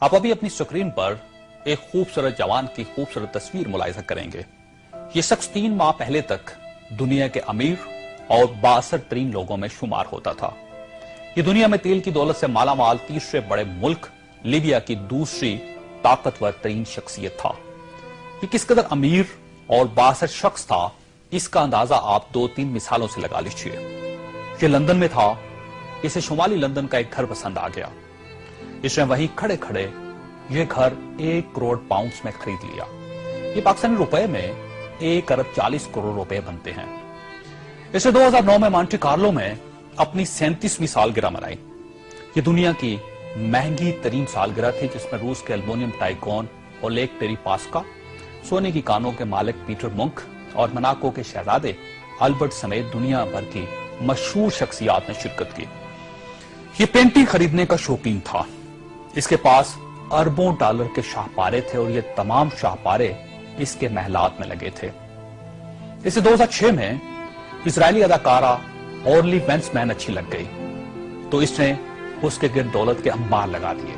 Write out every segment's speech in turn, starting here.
آپ ابھی اپنی سکرین پر ایک خوبصورت جوان کی خوبصورت تصویر ملاحظہ کریں گے۔ یہ شخص 3 ماہ پہلے تک دنیا کے امیر اور بااثر ترین لوگوں میں شمار ہوتا تھا۔ یہ دنیا میں تیل کی دولت سے مالا مال تیسرے بڑے ملک لیبیا کی دوسری طاقتور ترین شخصیت تھا۔ یہ کس قدر امیر اور بااثر شخص تھا، اس کا اندازہ آپ 2-3 مثالوں سے لگا لیجئے۔ یہ لندن میں تھا، اسے شمالی لندن کا ایک گھر پسند آ گیا۔ اس نے وہیں کھڑے کھڑے یہ گھر 1 کروڑ پاؤنڈز میں خرید لیا۔ یہ پاکستانی روپے میں 1 ارب 40 کروڑ روپے بنتے ہیں۔ اسے 2009 میں مانٹی کارلو میں اپنی 37ویں سالگرہ منائی۔ یہ دنیا کی مہنگی ترین سالگرہ تھی، جس میں روس کے ایلومینیم ٹائکون اولیگ ڈیریپاسکا، سونے کی کانوں کے مالک پیٹر منک اور مناکو کے شہزادے البرٹ سمیت دنیا بھر کی مشہور شخصیات نے شرکت کی۔ یہ پینٹنگ خریدنے کا شوقین تھا۔ اس کے پاس اربوں ڈالر کے شاہپارے تھے اور یہ تمام شاہپارے اس کے محلات میں لگے تھے۔ اسے 2006 میں اسرائیلی اداکارہ اورلی وینسمین اچھی لگ گئی تو اس نے اس کے گرد دولت کے انبار لگا دیے۔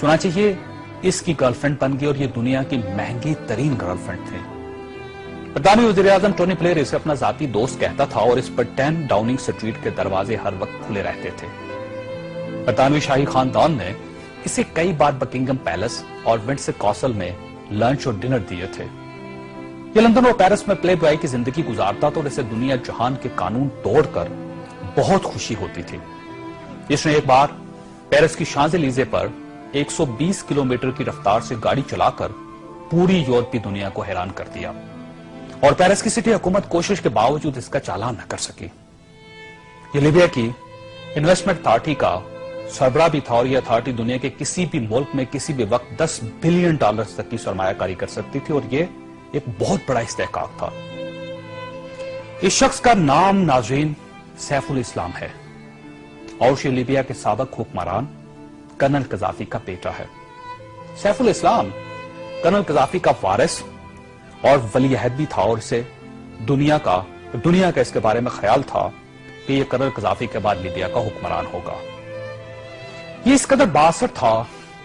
چنانچہ یہ اس کی گرل فرینڈ بن گئی اور یہ دنیا کی مہنگی ترین گرل فرینڈ تھی۔ برطانوی وزیر اعظم ٹونی بلیئر اسے اپنا ذاتی دوست کہتا تھا اور اس پر 10 ڈاؤننگ سٹریٹ کے دروازے ہر وقت کھلے رہتے تھے۔ برطانوی شاہی خاندان نے اسے کئی بار بکنگم پیلس اور ونڈسر کاسل میں لنچ اور ڈنر دیے تھے۔ یہ لندن اور پیرس میں پلے بوائے کی زندگی گزارتا تھا اور اسے دنیا جہان کے قانون توڑ کر بہت خوشی ہوتی تھی۔ اس نے ایک بار پیرس کی شانزے-لیزے پر 120 کلومیٹر کی رفتار سے گاڑی چلا کر پوری یورپی دنیا کو حیران کر دیا اور پیرس کی سٹی حکومت کوشش کے باوجود اس کا چالان نہ کر سکی۔ یہ لیبیا کی انویسٹمنٹ اتھارٹی کا سربراہ بھی تھا اور یہ اتھارٹی دنیا کے کسی بھی ملک میں کسی بھی وقت 10 بلین ڈالر تک کی سرمایہ کاری کر سکتی تھی اور یہ ایک بہت بڑا استحقاق تھا۔ اس شخص کا نام ناظرین سیف الاسلام ہے اور یہ لیبیا کے سابق حکمران کرنل قذافی کا بیٹا ہے۔ سیف الاسلام کرنل قذافی کا وارث اور ولی عہد بھی تھا اور اسے دنیا کا اس کے بارے میں خیال تھا کہ یہ کرنل قذافی کے بعد لیبیا کا حکمران ہوگا۔ یہ اس قدر بااثر تھا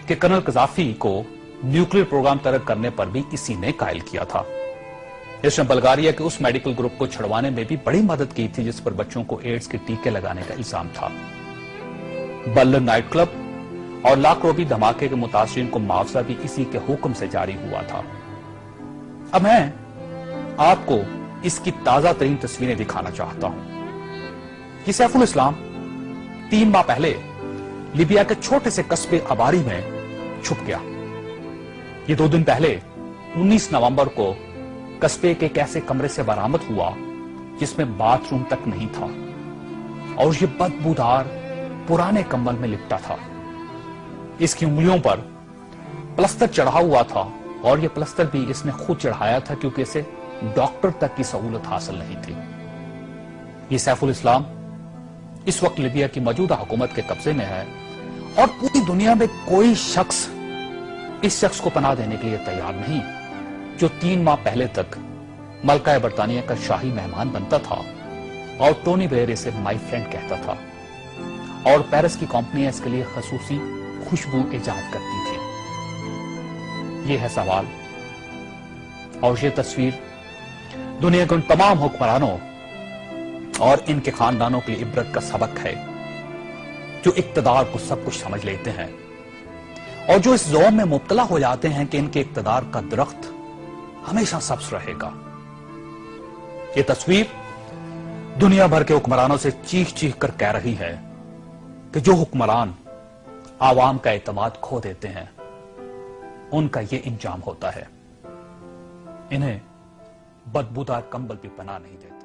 کہ کرنل قذافی کو نیوکلیر پروگرام ترک کرنے پر بھی اسی نے قائل کیا تھا۔ اس نے بلغاریہ کے اس میڈیکل گروپ کو چھڑوانے میں بھی بڑی مدد کی تھی جس پر بچوں کو ایڈز کے ٹیکے لگانے کا الزام تھا۔ بلر نائٹ کلب اور لاکھ روپی دھماکے کے متاثرین کو معاوضہ بھی اسی کے حکم سے جاری ہوا تھا۔ اب میں آپ کو اس کی تازہ ترین تصویریں دکھانا چاہتا ہوں۔ یہ سیف الاسلام 3 ماہ پہلے لیبیا کے چھوٹے سے قصبے اباری میں چھپ گیا۔ یہ 2 دن پہلے 19 نومبر کو قصبے کے ایک ایسے کمرے سے برآمد ہوا جس میں باتھ روم تک نہیں تھا اور یہ بدبودار پرانے کمبل میں لپٹا تھا۔ اس کی انگلیوں پر پلستر چڑھا ہوا تھا اور یہ پلستر بھی اس نے خود چڑھایا تھا کیونکہ اسے ڈاکٹر تک کی سہولت حاصل نہیں تھی۔ یہ سیف الاسلام اس وقت لیبیا کی موجودہ حکومت کے قبضے میں ہے اور پوری دنیا میں کوئی شخص اس شخص کو پناہ دینے کے لیے تیار نہیں جو 3 ماہ پہلے تک ملکہ برطانیہ کا شاہی مہمان بنتا تھا اور ٹونی بلیئر اسے مائی فرینڈ کہتا تھا اور پیرس کی کمپنیاں اس کے لیے خصوصی خوشبو ایجاد کرتی تھی۔ یہ ہے سوال اور یہ تصویر دنیا کے ان تمام حکمرانوں اور ان کے خاندانوں کے لیے عبرت کا سبق ہے جو اقتدار کو سب کچھ سمجھ لیتے ہیں اور جو اس زوم میں مبتلا ہو جاتے ہیں کہ ان کے اقتدار کا درخت ہمیشہ سبز رہے گا۔ یہ تصویر دنیا بھر کے حکمرانوں سے چیخ چیخ کر کہہ رہی ہے کہ جو حکمران عوام کا اعتماد کھو دیتے ہیں ان کا یہ انجام ہوتا ہے۔ انہیں بدبودار کمبل بھی پناہ نہیں دیتا۔